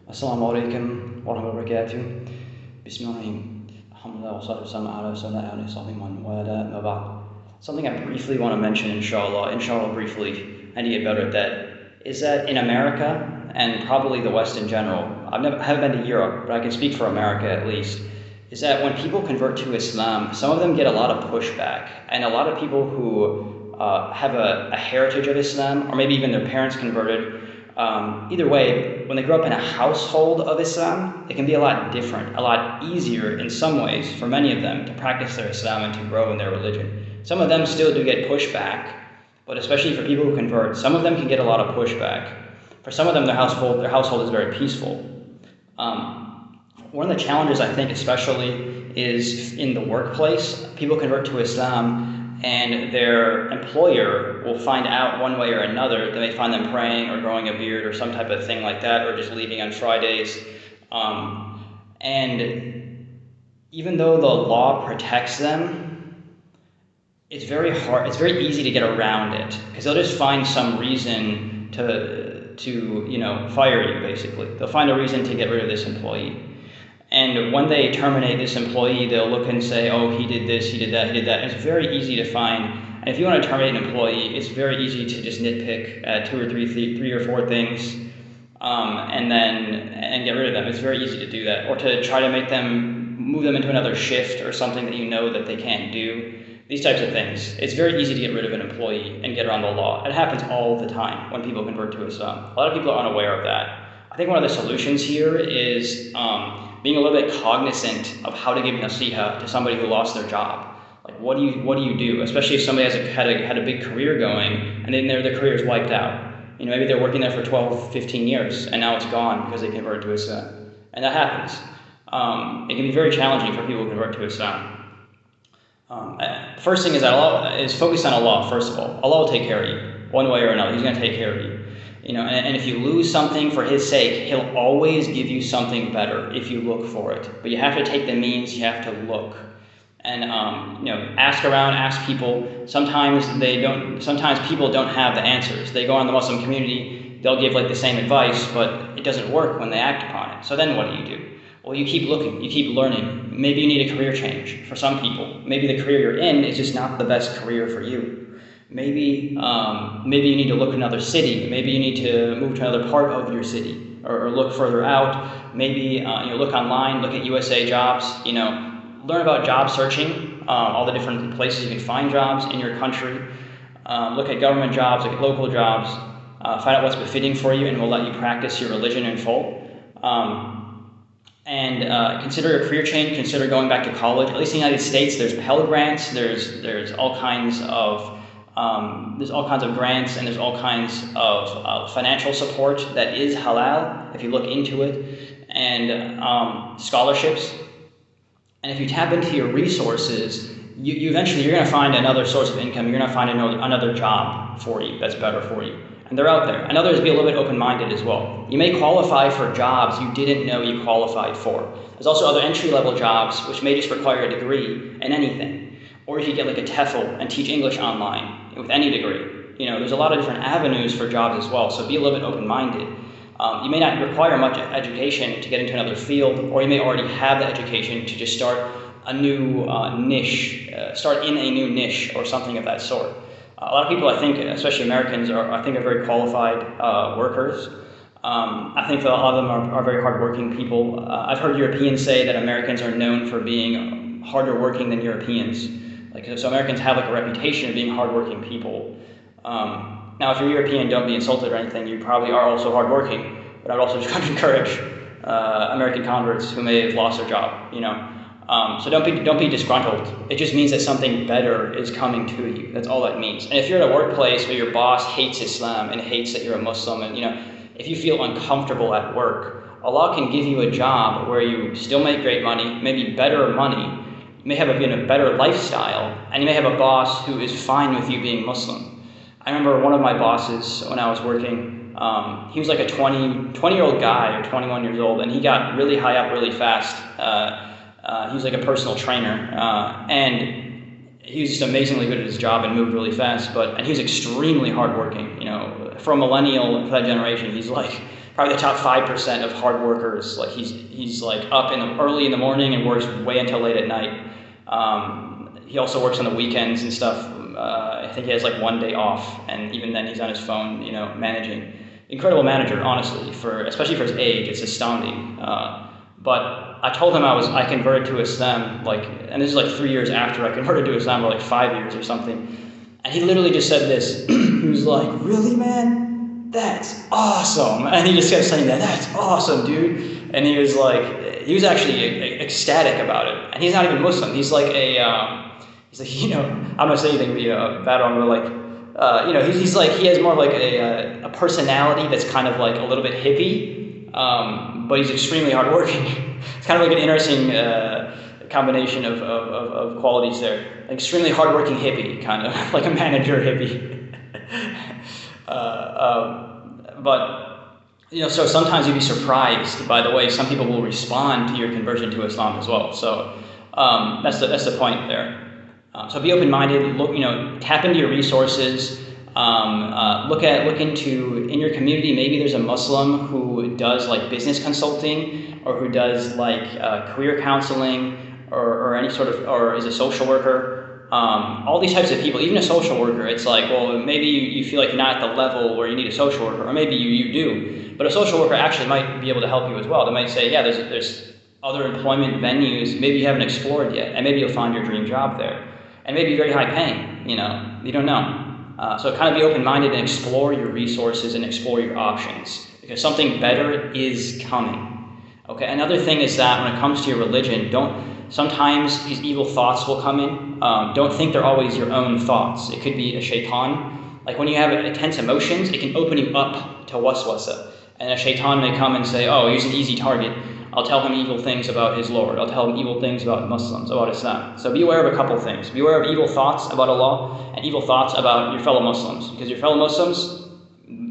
Assalamu alaikum wa rahmatullahi wa barakatuh. Bismillahirrahmanirrahim. Alhamdulillah wa salatu wassalamu ala rasulillah wa sahbihi man wala ma ba'd. Something I briefly want to mention, inshallah briefly, I need to get better at that, is that in America, and probably the West in general, I haven't been to Europe, but I can speak for America at least, is that when people convert to Islam, some of them get a lot of pushback, and a lot of people who have a heritage of Islam, or maybe even their parents converted, either way, when they grow up in a household of Islam, it can be a lot different, a lot easier in some ways for many of them to practice their Islam and to grow in their religion. Some of them still do get pushback, but especially for people who convert, some of them can get a lot of pushback. For some of them, their household is very peaceful. One of the challenges, I think, especially, is in the workplace. People convert to Islam, and their employer will find out one way or another. They may find them praying or growing a beard or some type of thing like that, or just leaving on Fridays. And even though the law protects them, it's very hard. It's very easy to get around it because they'll just find some reason to fire you. Basically, they'll find a reason to get rid of this employee. And when they terminate this employee, they'll look and say, oh, he did this, he did that, he did that. And it's very easy to find. And if you want to terminate an employee, it's very easy to just nitpick at three or four things, and get rid of them. It's very easy to do that. Or to try to move them into another shift or something that you know that they can't do. These types of things. It's very easy to get rid of an employee and get around the law. It happens all the time when people convert to Islam. A lot of people are unaware of that. I think one of the solutions here is being a little bit cognizant of how to give nasiha to somebody who lost their job. Like, what do you do? Especially if somebody had a big career going and then their career is wiped out. Maybe they're working there for 12, 15 years and now it's gone because they converted to Islam. And that happens. It can be very challenging for people who convert to Islam. First thing is that Allah is focused on Allah, first of all. Allah will take care of you, one way or another. He's going to take care of you. And if you lose something for His sake, He'll always give you something better if you look for it. But you have to take the means, you have to look. And, ask around, ask people. Sometimes people don't have the answers. They go on the Muslim community, they'll give the same advice, but it doesn't work when they act upon it. So then what do? Well, you keep looking, you keep learning. Maybe you need a career change for some people. Maybe the career you're in is just not the best career for you. Maybe you need to look in another city. Maybe you need to move to another part of your city or look further out. Maybe look online, look at USA Jobs. Learn about job searching, all the different places you can find jobs in your country. Look at government jobs, look at local jobs. Find out what's befitting for you, and will let you practice your religion in full. Consider a career change. Consider going back to college. At least in the United States, there's Pell Grants. There's all kinds of grants, and there's all kinds of financial support that is halal if you look into it, and scholarships. And if you tap into your resources, you're going to find another source of income. You're going to find another job for you that's better for you. And they're out there. And others, be a little bit open-minded as well. You may qualify for jobs you didn't know you qualified for. There's also other entry-level jobs which may just require a degree in anything. Or you could get a TEFL and teach English online with any degree. There's a lot of different avenues for jobs as well, so be a little bit open-minded. You may not require much education to get into another field, or you may already have the education to just start a new niche, start in a new niche or something of that sort. A lot of people, I think, especially Americans, are very qualified workers. I think that a lot of them are very hardworking people. I've heard Europeans say that Americans are known for being harder working than Europeans. So Americans have a reputation of being hardworking people. Now, if you're European, don't be insulted or anything. You probably are also hardworking, but I'd also just encourage American converts who may have lost their job. So don't be disgruntled. It just means that something better is coming to you. That's all that means. And if you're at a workplace where your boss hates Islam and hates that you're a Muslim, and if you feel uncomfortable at work, Allah can give you a job where you still make great money, maybe better money. You may have a better lifestyle, and you may have a boss who is fine with you being Muslim. I remember one of my bosses when I was working, he was like a 20-year-old guy or 21 years old, and he got really high up really fast. He was like a personal trainer, and he was just amazingly good at his job and moved really fast, and he was extremely hardworking. For a millennial, for that generation, he's probably the top 5% of hard workers. Like he's like up early in the morning and works way until late at night. He also works on the weekends and stuff. I think he has like one day off, and even then he's on his phone, managing. Incredible manager, honestly, especially for his age. It's astounding. But I told him I converted to Islam, and this is like 3 years after I converted to Islam, or like 5 years or something. And he literally just said this. He was like, "Really, man? That's awesome!" And he just kept saying that. "That's awesome, dude." And he was actually ecstatic about it. And he's not even Muslim. He's like he's like, I'm not saying anything bad on him, but he's like, he has more of like a personality that's kind of like a little bit hippie, but he's extremely hardworking. It's kind of like an interesting combination of qualities there. Extremely hardworking hippie, kind of like a manager hippie. So sometimes you'd be surprised by the way some people will respond to your conversion to Islam as well. So that's the point there. So be open-minded. Look, tap into your resources. Look into in your community. Maybe there's a Muslim who does like business consulting, or who does like career counseling, or any sort of, or is a social worker. All these types of people, even a social worker, it's like, well, maybe you feel like you're not at the level where you need a social worker, or maybe you do, but a social worker actually might be able to help you as well. They might say, yeah, there's other employment venues maybe you haven't explored yet, and maybe you'll find your dream job there, and maybe very high paying. You don't know. So kind of be open-minded and explore your resources and explore your options, because something better is coming. Okay. Another thing is that when it comes to your religion, sometimes these evil thoughts will come in. Don't think they're always your own thoughts. It could be a shaitan. Like when you have intense emotions, it can open you up to waswasa. And a shaitan may come and say, oh, he's an easy target. I'll tell him evil things about his Lord. I'll tell him evil things about Muslims, about Islam. So be aware of a couple things. Be aware of evil thoughts about Allah and evil thoughts about your fellow Muslims. Because your fellow Muslims,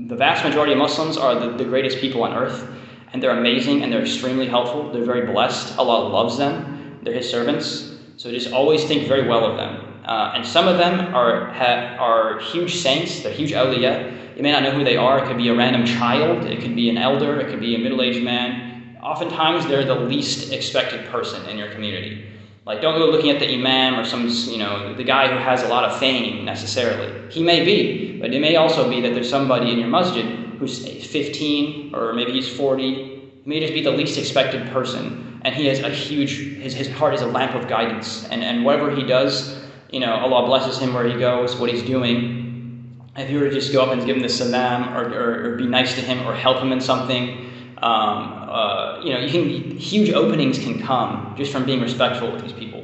the vast majority of Muslims are the greatest people on earth. And they're amazing and they're extremely helpful. They're very blessed. Allah loves them. They're His servants. So just always think very well of them. And some of them are huge saints. They're huge awliya. You may not know who they are. It could be a random child. It could be an elder. It could be a middle-aged man. Oftentimes, they're the least expected person in your community. Like, don't go looking at the imam or the guy who has a lot of fame necessarily. He may be, but it may also be that there's somebody in your masjid who's 15, or maybe he's 40. He may just be the least expected person, and he has a huge, his heart is a lamp of guidance, and whatever he does, Allah blesses him where he goes, what he's doing. If you were to just go up and give him the salam, or be nice to him, or help him in something, huge openings can come just from being respectful with these people,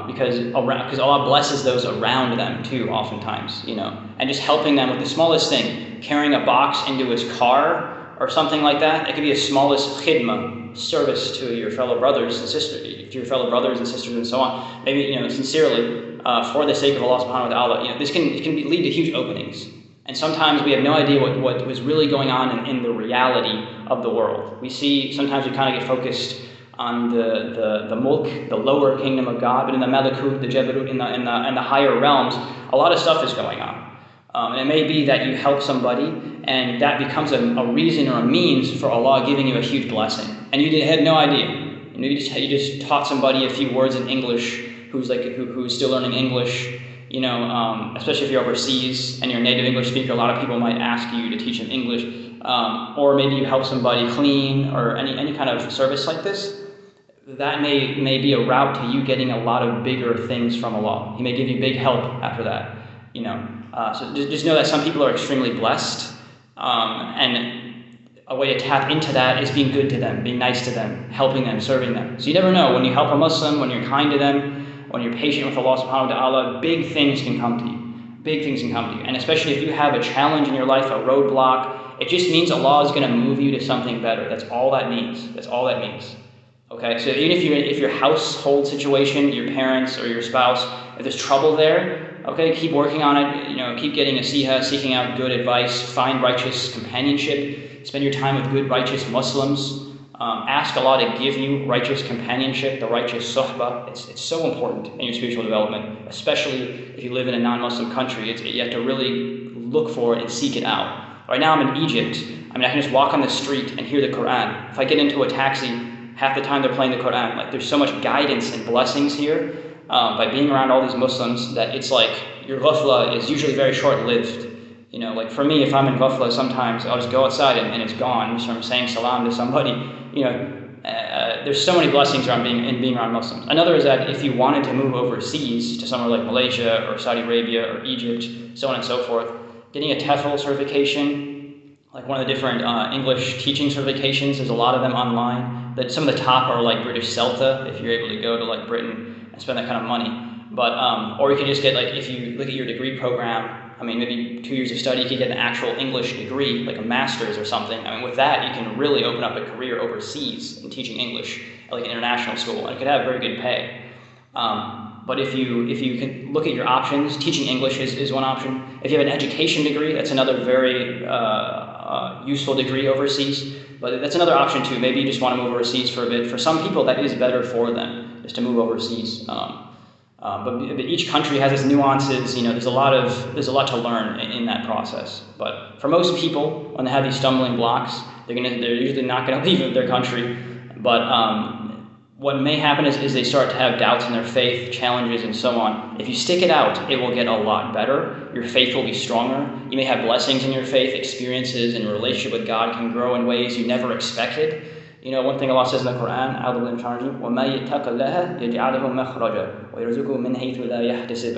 because Allah blesses those around them too, oftentimes, and just helping them with the smallest thing, carrying a box into his car or something like that. It could be the smallest khidmah, service to your fellow brothers and sisters, and so on. Maybe sincerely, for the sake of Allah subhanahu wa ta'ala. This can lead to huge openings. And sometimes we have no idea what was really going on in the reality of the world. Sometimes we kind of get focused on the mulk, the lower kingdom of God, but in the malakut, the jabarut, in the higher realms, a lot of stuff is going on. And it may be that you help somebody, and that becomes a reason or a means for Allah giving you a huge blessing, and you had no idea. You just taught somebody a few words in English who's still learning English. Especially if you're overseas and you're a native English speaker, a lot of people might ask you to teach them English, or maybe you help somebody clean, or any kind of service like this. That may be a route to you getting a lot of bigger things from Allah. He may give you big help after that. So just know that some people are extremely blessed, and a way to tap into that is being good to them, being nice to them, helping them, serving them. So you never know, when you help a Muslim, when you're kind to them, when you're patient with Allah subhanahu wa ta'ala, big things can come to you. Big things can come to you. And especially if you have a challenge in your life, a roadblock, it just means Allah is going to move you to something better. That's all that means. That's all that means. Okay, so even if your household situation, your parents or your spouse, if there's trouble there, okay, keep working on it. Keep getting nasiha, seeking out good advice, find righteous companionship, spend your time with good, righteous Muslims. Ask Allah to give you righteous companionship, the righteous suhbah. It's so important in your spiritual development, especially if you live in a non-Muslim country. You have to really look for it and seek it out. Right now I'm in Egypt. I mean, I can just walk on the street and hear the Quran. If I get into a taxi, half the time they're playing the Quran. Like, there's so much guidance and blessings here by being around all these Muslims that it's like your ghafla is usually very short-lived. You know, like for me, if I'm in ghafla, sometimes I'll just go outside and it's gone just from saying salam to somebody. You know, there's so many blessings around being around Muslims. Another is that if you wanted to move overseas to somewhere like Malaysia or Saudi Arabia or Egypt, so on and so forth, getting a TEFL certification, like one of the different English teaching certifications, there's a lot of them online. But some of the top are like British CELTA, if you're able to go to like Britain and spend that kind of money. But or you could just get, like, if you look at your degree program, I mean, maybe 2 years of study, you could get an actual English degree, like a master's or something. I mean, with that, you can really open up a career overseas in teaching English at like an international school, and it could have very good pay. But if you can look at your options, teaching English is one option. If you have an education degree, that's another very useful degree overseas. But that's another option too. Maybe you just want to move overseas for a bit. For some people, that is better for them, is to move overseas. But each country has its nuances. You know, there's a lot to learn in that process. But for most people, when they have these stumbling blocks, they're usually not gonna leave their country. But what may happen is they start to have doubts in their faith, challenges, and so on. If you stick it out, it will get a lot better. Your faith will be stronger. You may have blessings in your faith, experiences, and your relationship with God can grow in ways you never expected. You know, one thing Allah says in the Quran, وَمَا يَتَّقِ اللَّهَ يَجْعَلْهُ مَخْرَجًا وَيَرْزُقْهُ مِنْ حَيْثُ لَا يَحْتَسِبُ.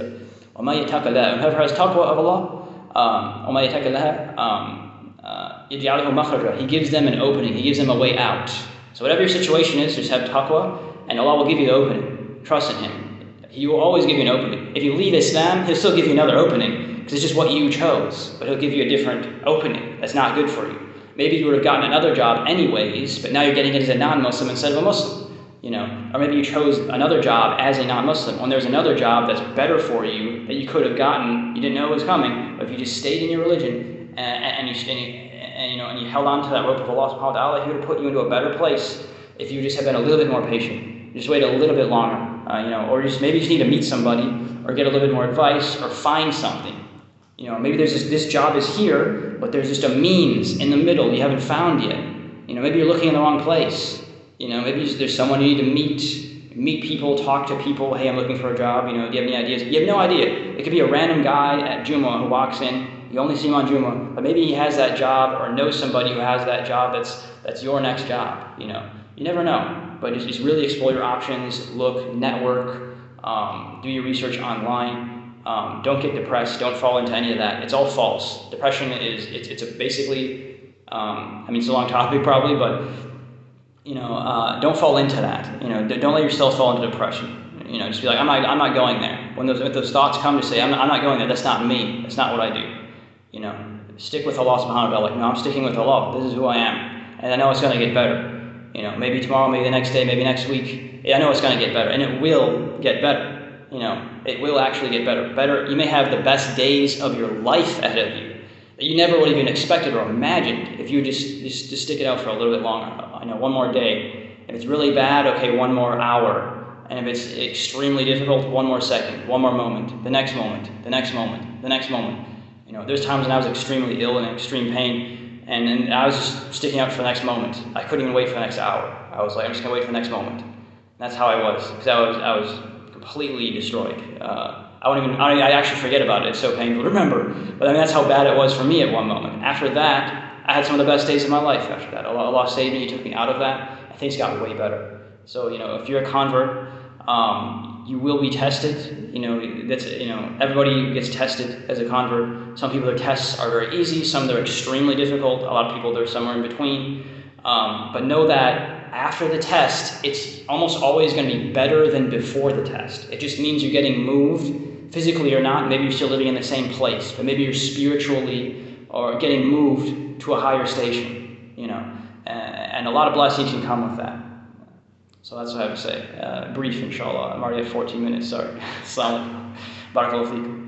وَمَا يَتَّقِ اللَّهَ, whoever has taqwa of Allah, وَمَا يَتَّقِ اللَّهَ يَجْعَلْهُ مَخْرَجًا, He gives them an opening, He gives them a way out. So whatever your situation is, just have taqwa, and Allah will give you the opening. Trust in Him. He will always give you an opening. If you leave Islam, He'll still give you another opening, because it's just what you chose, but He'll give you a different opening that's not good for you. Maybe you would have gotten another job anyways, but now you're getting it as a non-Muslim instead of a Muslim, you know. Or maybe you chose another job as a non-Muslim when there's another job that's better for you that you could have gotten, you didn't know it was coming, but if you just stayed in your religion and you held on to that rope of Allah subhanahu wa ta'ala, He would have put you into a better place if you just had been a little bit more patient. Just wait a little bit longer, or maybe you just need to meet somebody or get a little bit more advice or find something. You know, maybe there's this job is here, but there's just a means in the middle you haven't found yet. You know, maybe you're looking in the wrong place. You know, maybe there's someone you need to meet people, talk to people. Hey, I'm looking for a job. You know, do you have any ideas? You have no idea. It could be a random guy at Jumu'ah who walks in. You only see him on Jumu'ah, but maybe he has that job or knows somebody who has that job that's your next job. You know, you never know. But just really explore your options. Look, network, do your research online. Don't get depressed. Don't fall into any of that. It's all false. Depression it's basically, it's a long topic probably, but, don't fall into that. You know, don't let yourself fall into depression. You know, just be like, I'm not going there. When those thoughts come to say, I'm not going there, that's not me. That's not what I do. You know, stick with Allah subhanahu wa ta'ala. Like, no, I'm sticking with Allah. This is who I am. And I know it's going to get better. You know, maybe tomorrow, maybe the next day, maybe next week. I know it's going to get better. And it will get better. You know, it will actually get better. Better. You may have the best days of your life ahead of you that you never would have even expected or imagined if you just stick it out for a little bit longer. I know, one more day. If it's really bad, okay, one more hour. And if it's extremely difficult, one more second, one more moment, the next moment, the next moment, the next moment. You know, there's times when I was extremely ill and in extreme pain, and I was just sticking out for the next moment. I couldn't even wait for the next hour. I was like, I'm just gonna wait for the next moment. And that's how I was, because I was completely destroyed. I actually forget about it. It's so painful to remember. But that's how bad it was for me at one moment. After that, I had some of the best days of my life after that. Allah saved me, He took me out of that, and things got way better. So, if you're a convert, you will be tested. Everybody gets tested as a convert. Some people, their tests are very easy. Some, they're extremely difficult. A lot of people, they're somewhere in between. But know that after the test, it's almost always going to be better than before the test. It just means you're getting moved, physically or not. Maybe you're still living in the same place, but maybe you're spiritually or getting moved to a higher station, and a lot of blessings can come with that. So that's what I have to say. Brief, inshallah. I'm already at 14 minutes, sorry. Assalamu alaikum. Barakallahu feekum.